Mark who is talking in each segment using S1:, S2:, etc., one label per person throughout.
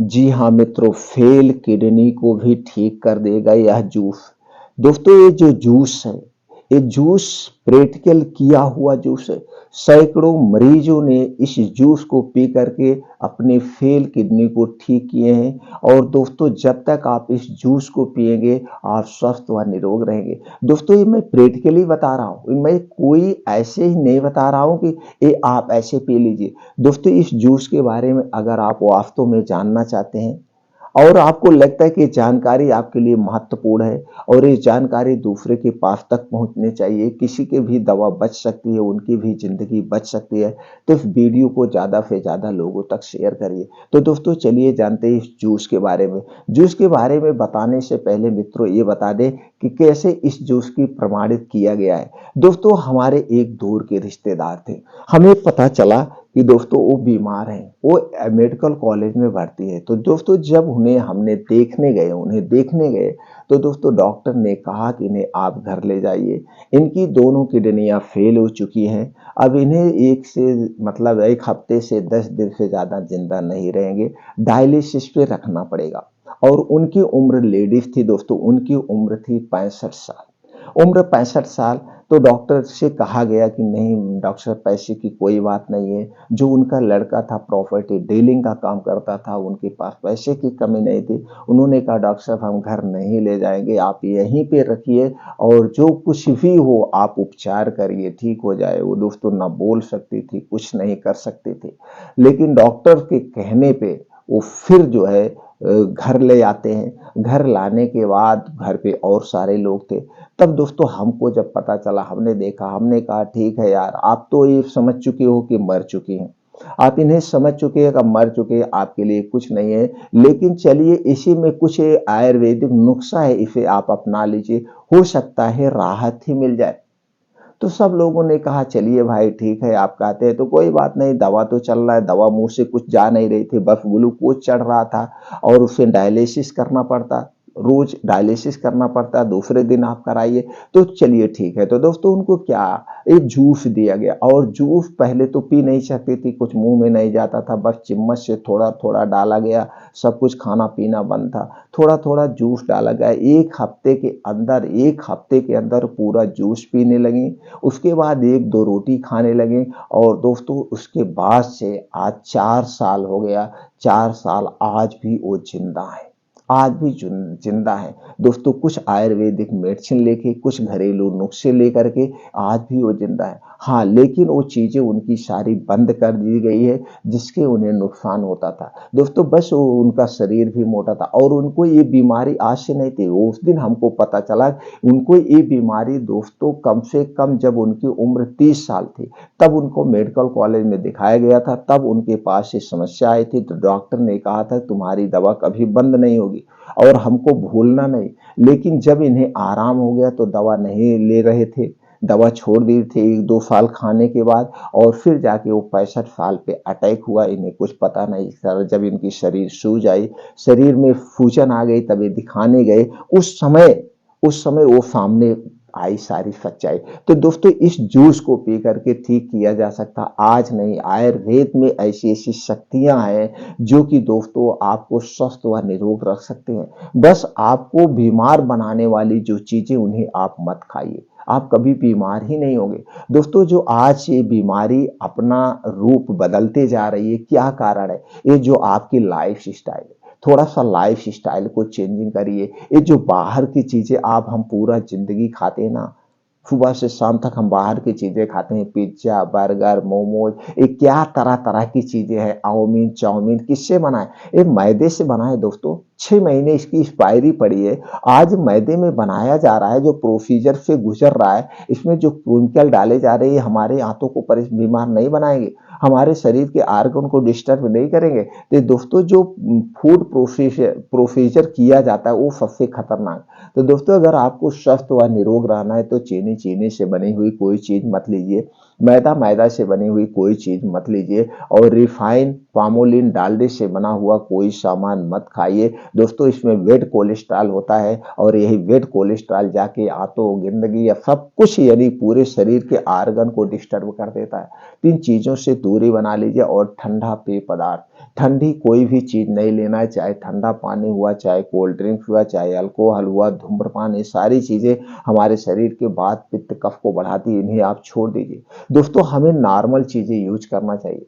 S1: जी हाँ मित्रों, fail kidney को भी ठीक कर देगा यह जूस। दोस्तों ये जो जूस है, ये जूस प्रैक्टिकल किया हुआ जूस है। सैकड़ों मरीजों ने इस जूस को पी करके अपने फेल किडनी को ठीक किए हैं। और दोस्तों जब तक आप इस जूस को पिएंगे आप स्वस्थ व निरोग रहेंगे। दोस्तों ये मैं प्रैक्टिकली बता रहा हूँ, मैं कोई ऐसे ही नहीं बता रहा हूँ कि ये आप ऐसे पी लीजिए। दोस्तों इस जूस के बारे में अगर आप वास्तव में जानना चाहते हैं और आपको लगता है कि जानकारी आपके लिए महत्वपूर्ण है और ये जानकारी दूसरे के पास तक पहुंचनी चाहिए, किसी की भी दवा बच सकती है, उनकी भी जिंदगी बच सकती है, तो इस वीडियो को ज़्यादा से ज़्यादा लोगों तक शेयर करिए। तो दोस्तों चलिए जानते हैं इस जूस के बारे में। जूस के बारे में बताने से पहले मित्रों ये बता दें कि कैसे इस जूस की प्रमाणित किया गया है। दोस्तों हमारे एक दूर के रिश्तेदार थे, हमें पता चला कि दोस्तों वो बीमार हैं, वो मेडिकल कॉलेज में भर्ती है। तो दोस्तों जब उन्हें देखने गए तो दोस्तों डॉक्टर ने कहा कि इन्हें आप घर ले जाइए, इनकी दोनों किडनियां फेल हो चुकी हैं। अब इन्हें एक हफ्ते से 10 दिन से ज़्यादा जिंदा नहीं रहेंगे, डायलिसिस पे रखना पड़ेगा। और उनकी उम्र लेडीज थी दोस्तों, उनकी उम्र थी 65 साल। उम्र 65 साल। तो डॉक्टर से कहा गया कि नहीं डॉक्टर साहब, पैसे की कोई बात नहीं है। जो उनका लड़का था प्रॉपर्टी डीलिंग का काम करता था, उनके पास पैसे की कमी नहीं थी। उन्होंने कहा डॉक्टर साहब हम घर नहीं ले जाएंगे, आप यहीं पे रखिए और जो कुछ भी हो आप उपचार करिए, ठीक हो जाए। वो दोस्तों ना बोल सकती थी, कुछ नहीं कर सकती थी, लेकिन डॉक्टर के कहने पे वो फिर जो है घर ले आते हैं। घर लाने के बाद घर पे और सारे लोग थे। तब दोस्तों हमको जब पता चला, हमने देखा, हमने कहा ठीक है यार, आप तो ये समझ चुके हो कि मर चुकी हैं, आप इन्हें समझ चुके हैं कि मर चुके हैं, आपके लिए कुछ नहीं है। लेकिन चलिए इसी में कुछ आयुर्वेदिक नुस्खा है, इसे आप अपना लीजिए, हो सकता है राहत ही मिल जाए। तो सब लोगों ने कहा चलिए भाई ठीक है, आप कहते हैं तो कोई बात नहीं, दवा तो चल रहा है। दवा मुंह से कुछ जा नहीं रही थी, बस ग्लूकोज चढ़ रहा था और उसे डायलिसिस करना पड़ता, रोज डायलिसिस करना पड़ता, दूसरे दिन आप कराइए। तो चलिए ठीक है। तो दोस्तों उनको क्या, एक जूस दिया गया। और जूस पहले तो पी नहीं सकती थी, कुछ मुंह में नहीं जाता था, बस चम्मच से थोड़ा थोड़ा डाला गया, सब कुछ खाना पीना बंद था, थोड़ा थोड़ा जूस डाला गया। एक हफ्ते के अंदर पूरा जूस पीने लगी। उसके बाद एक दो रोटी खाने लगे। और दोस्तों उसके बाद से आज 4 साल हो गया। 4 साल आज भी वो जिंदा है, आज भी जिंदा है दोस्तों। कुछ आयुर्वेदिक मेडिसिन लेके, कुछ घरेलू नुस्खे लेकर के आज भी वो जिंदा है। हाँ, लेकिन वो चीजें उनकी सारी बंद कर दी गई है जिसके उन्हें नुकसान होता था दोस्तों। बस वो उनका शरीर भी मोटा था और उनको ये बीमारी आज से नहीं थी। वो उस दिन हमको पता चला उनको ये बीमारी दोस्तों कम से कम जब उनकी उम्र 30 साल थी, तब उनको मेडिकल कॉलेज में दिखाया गया था। तब उनके पास ये समस्या आई थी, तो डॉक्टर ने कहा था तुम्हारी दवा कभी बंद नहीं होगी और हमको भूलना नहीं। लेकिन जब इन्हें आराम हो गया तो दवा नहीं ले रहे थे, दवा छोड़ दी थी 1-2 साल खाने के बाद। और फिर जाके वो 65 साल पे अटैक हुआ, इन्हें कुछ पता नहीं चला। जब इनकी शरीर सूज आई, शरीर में फूजन आ गई, तब ये दिखाने गए। उस समय वो सामने आई सारी सच्चाई। तो दोस्तों इस जूस को पी करके ठीक किया जा सकता, आज नहीं, आयुर्वेद में ऐसी ऐसी शक्तियां हैं जो कि दोस्तों आपको स्वस्थ व निरोग रख सकते हैं। बस आपको बीमार बनाने वाली जो चीजें उन्हें आप मत खाइए, आप कभी बीमार ही नहीं होंगे। दोस्तों जो आज ये बीमारी अपना रूप बदलते जा रही है, क्या कारण है? ये जो आपकी लाइफ स्टाइल है, थोड़ा सा लाइफ स्टाइल को चेंजिंग करिए। ये जो बाहर की चीजें आप हम पूरा जिंदगी खाते हैं ना, सुबह से शाम तक हम बाहर की चीजें खाते हैं, पिज्जा बर्गर मोमोज, ये क्या तरह तरह की चीजें हैं, चाउमीन चाउमीन किससे बना है? ये मैदे से बना है दोस्तों। 6 महीने इसकी एक्सपायरी पड़ी है। आज मैदे में बनाया जा रहा है, जो प्रोसीजर से गुजर रहा है, इसमें जो केमिकल डाले जा रहे हैं हमारे आंतों को बीमार नहीं बनाएंगे, हमारे शरीर के आर्गन को डिस्टर्ब नहीं करेंगे। तो दोस्तों जो फूड प्रोसीजर किया जाता है वो सबसे खतरनाक। तो दोस्तों अगर आपको स्वस्थ व निरोग रहना है तो चीनी से बनी हुई कोई चीज मत लीजिए, मैदा से बनी हुई कोई चीज मत लीजिए, और रिफाइन पामोलिन डालडे से बना हुआ कोई सामान मत खाइए दोस्तों। इसमें वेट कोलेस्ट्रॉल होता है और यही वेट कोलेस्ट्रॉल जाके आंतों, जिंदगी या सब कुछ यानी पूरे शरीर के आर्गन को डिस्टर्ब कर देता है। तो इन चीज़ों से दूरी बना लीजिए। और ठंडा पेय पदार्थ, ठंडी कोई भी चीज़ नहीं लेना है, चाहे ठंडा पानी हुआ, चाहे कोल्ड ड्रिंक हुआ, चाहे अल्कोहल हुआ, धूम्रपान, ये सारी चीज़ें हमारे शरीर के वात पित्त कफ को बढ़ाती है, इन्हें आप छोड़ दीजिए। दोस्तों हमें नॉर्मल चीज़ें यूज करना चाहिए,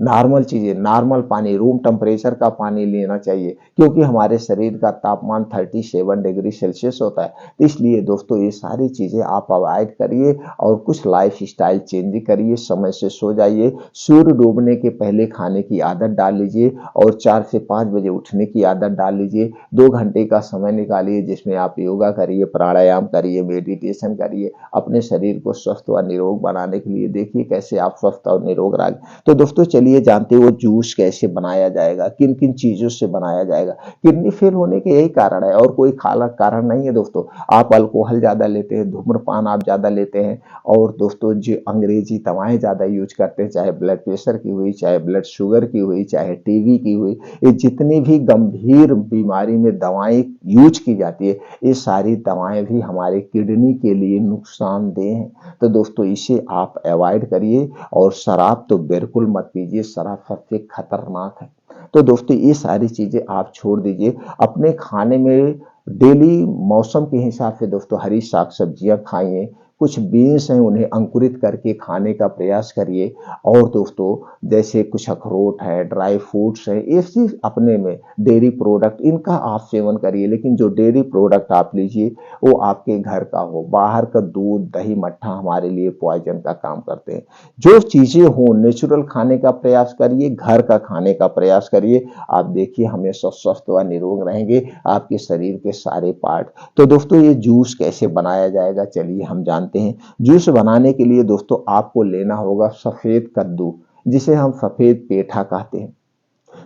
S1: नॉर्मल चीज़ें, नॉर्मल पानी, रूम टेम्परेचर का पानी लेना चाहिए, क्योंकि हमारे शरीर का तापमान 37 डिग्री सेल्सियस होता है। तो इसलिए दोस्तों ये सारी चीज़ें आप अवॉइड करिए और कुछ लाइफ स्टाइल चेंज करिए। समय से सो जाइए, सूर्य डूबने के पहले खाने की आदत डाल लीजिए और 4 से 5 बजे उठने की आदत डाल लीजिए। 2 घंटे का समय निकालिए जिसमें आप योगा करिए, प्राणायाम करिए, मेडिटेशन करिए। अपने शरीर को स्वस्थ व निरोग बनाने के लिए देखिए कैसे आप स्वस्थ और निरोग रहें। तो दोस्तों चलिए जानते हो जूस कैसे बनाया जाएगा, किन किन चीजों से बनाया जाएगा। किडनी फेल होने के यही कारण है और कोई खाला कारण नहीं है दोस्तों। आप अल्कोहल ज्यादा लेते हैं, धूम्रपान आप ज्यादा लेते हैं और दोस्तों जो अंग्रेजी दवाएं ज्यादा यूज करते हैं, चाहे ब्लड प्रेशर की हुई, चाहे ब्लड शुगर की हुई, चाहे टीबी की हुई, ये जितनी भी गंभीर बीमारी में दवाएं यूज की जाती है, ये सारी दवाएं भी हमारे किडनी के लिए नुकसानदेह हैं। तो दोस्तों इसे आप अवॉइड करिए और शराब तो बिल्कुल मत पीजिए, शराब सबसे खतरनाक है। तो दोस्तों ये सारी चीजें आप छोड़ दीजिए। अपने खाने में डेली मौसम के हिसाब से दोस्तों हरी साग सब्जियां खाइए, कुछ बीन्स हैं उन्हें अंकुरित करके खाने का प्रयास करिए। और दोस्तों जैसे कुछ अखरोट है, ड्राई फ्रूट्स है, ये चीज अपने में, डेयरी प्रोडक्ट इनका आप सेवन करिए। लेकिन जो डेयरी प्रोडक्ट आप लीजिए वो आपके घर का हो, बाहर का दूध दही मट्ठा हमारे लिए पॉइजन का काम करते हैं। जो चीजें हो नेचुरल खाने का प्रयास करिए, घर का खाने का प्रयास करिए। आप देखिए हमेशा स्वस्थ व निरोग रहेंगे आपके शरीर के सारे पार्ट। तो दोस्तों ये जूस कैसे बनाया जाएगा चलिए हम जानते हैं। जूस बनाने के लिए दोस्तों आपको लेना होगा सफेद कद्दू, जिसे हम सफेद पेठा कहते हैं।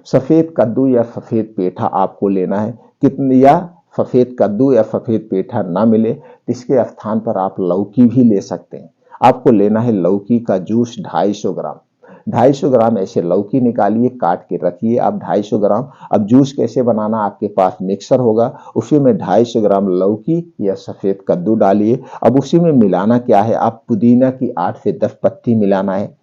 S1: सफेद कद्दू या सफेद पेठा आपको लेना है। कितने, या सफेद कद्दू या सफेद पेठा ना मिले तो इसके स्थान पर आप लौकी भी ले सकते हैं। आपको लेना है लौकी का जूस 250 ग्राम। 250 ग्राम ऐसे लौकी निकालिए, काट के रखिए आप 250 ग्राम। अब जूस कैसे बनाना, आपके पास मिक्सर होगा, उसी में 250 ग्राम लौकी या सफेद कद्दू डालिए। अब उसी में मिलाना क्या है, आप पुदीना की 8 से 10 पत्ती मिलाना है,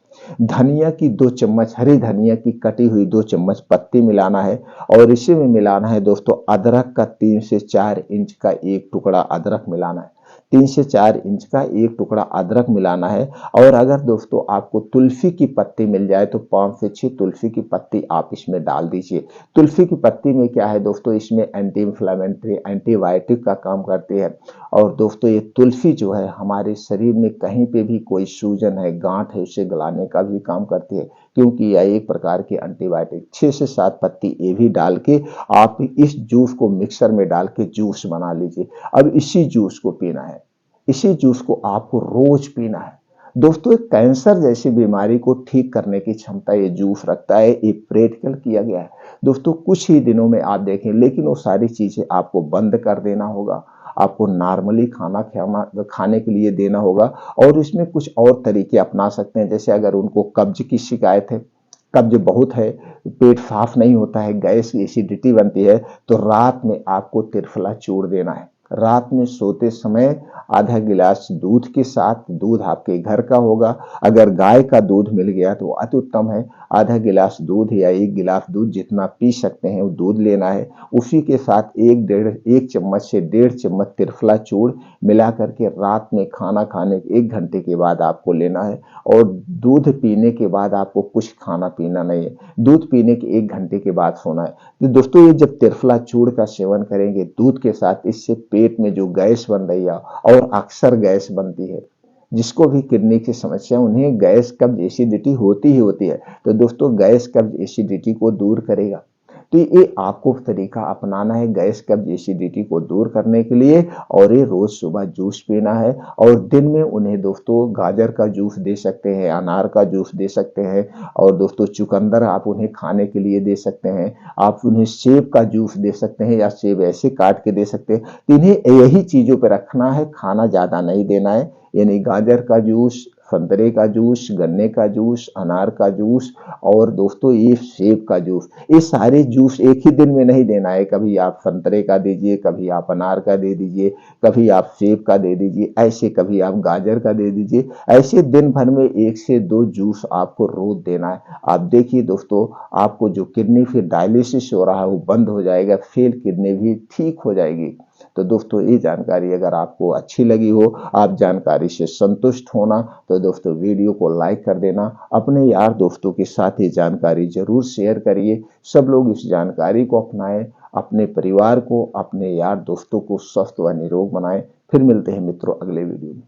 S1: धनिया की 2 चम्मच, हरी धनिया की कटी हुई 2 चम्मच पत्ती मिलाना है। और इसी में मिलाना है दोस्तों अदरक का 3 से 4 इंच का एक टुकड़ा अदरक मिलाना है। 3 से 4 इंच का एक टुकड़ा अदरक मिलाना है। और अगर दोस्तों आपको तुलसी की पत्ती मिल जाए तो 5 से 6 तुलसी की पत्ती आप इसमें डाल दीजिए। तुलसी की पत्ती में क्या है दोस्तों, इसमें एंटी इंफ्लेमेटरी, एंटीबायोटिक का काम करती है। और दोस्तों ये तुलसी जो है हमारे शरीर में कहीं पे भी कोई सूजन है, गांठ है, उसे गलाने का भी काम करती है, क्योंकि यह एक प्रकार की एंटीबायोटिक। 6 से 7 पत्ती ये भी डाल के आप इस जूस को मिक्सर में डाल के जूस बना लीजिए। अब इसी जूस को पीना है, इसी जूस को आपको रोज पीना है। दोस्तों एक कैंसर जैसी बीमारी को ठीक करने की क्षमता ये जूस रखता है, ये प्रैक्टिकल किया गया है। दोस्तों कुछ ही दिनों में आप देखें, लेकिन वो सारी चीजें आपको बंद कर देना होगा। आपको नॉर्मली खाने के लिए देना होगा। और इसमें कुछ और तरीके अपना सकते हैं, जैसे अगर उनको कब्ज की शिकायत है, कब्ज बहुत है, पेट साफ नहीं होता है, गैस एसिडिटी बनती है, तो रात में आपको त्रिफला चूर्ण देना है। रात में सोते समय आधा गिलास दूध के साथ, दूध आपके घर का होगा, अगर गाय का दूध मिल गया तो अति उत्तम है। आधा गिलास दूध या 1 गिलास दूध जितना पी सकते हैं वो दूध लेना है। उसी के साथ 1 चम्मच से 1.5 चम्मच त्रिफला चूर्ण मिला करके रात में खाना खाने के 1 घंटे के बाद आपको लेना है। और दूध पीने के बाद आपको कुछ खाना पीना नहीं है, दूध पीने के 1 घंटे के बाद सोना है। तो दोस्तों ये जब त्रिफला चूर्ण का सेवन करेंगे दूध के साथ, इससे पेट में जो गैस बन रही है, और अक्सर गैस बनती है, जिसको भी किडनी की समस्या, उन्हें गैस कब्ज एसिडिटी होती ही होती है, तो दोस्तों गैस कब्ज एसिडिटी को दूर करेगा। तो ये आपको तरीका अपनाना है गैस कब्ज एसिडिटी को दूर करने के लिए। और ये रोज सुबह जूस पीना है। और दिन में उन्हें दोस्तों गाजर का जूस दे सकते हैं, अनार का जूस दे सकते हैं, और दोस्तों चुकंदर आप उन्हें खाने के लिए दे सकते हैं। आप उन्हें सेब का जूस दे सकते हैं, या सेब ऐसे काट के दे सकते हैं। तो इन्हें यही चीजों पर रखना है, खाना ज्यादा नहीं देना है। यानी गाजर का जूस, संतरे का जूस, गन्ने का जूस, अनार का जूस और दोस्तों ये सेब का जूस। ये सारे जूस एक ही दिन में नहीं देना है, कभी आप संतरे का दीजिए, कभी आप अनार का दे दीजिए, कभी आप सेब का दे दीजिए, ऐसे कभी आप गाजर का दे दीजिए। ऐसे दिन भर में 1 से 2 जूस आपको रोज देना है। आप देखिए दोस्तों, आपको जो किडनी फिर डायलिसिस हो रहा है वो बंद हो जाएगा, फेल किडनी भी ठीक हो जाएगी। तो दोस्तों ये जानकारी अगर आपको अच्छी लगी हो, आप जानकारी से संतुष्ट होना, तो दोस्तों वीडियो को लाइक कर देना। अपने यार दोस्तों के साथ ये जानकारी जरूर शेयर करिए। सब लोग इस जानकारी को अपनाएं, अपने परिवार को, अपने यार दोस्तों को स्वस्थ व निरोग बनाएं। फिर मिलते हैं मित्रों अगले वीडियो में।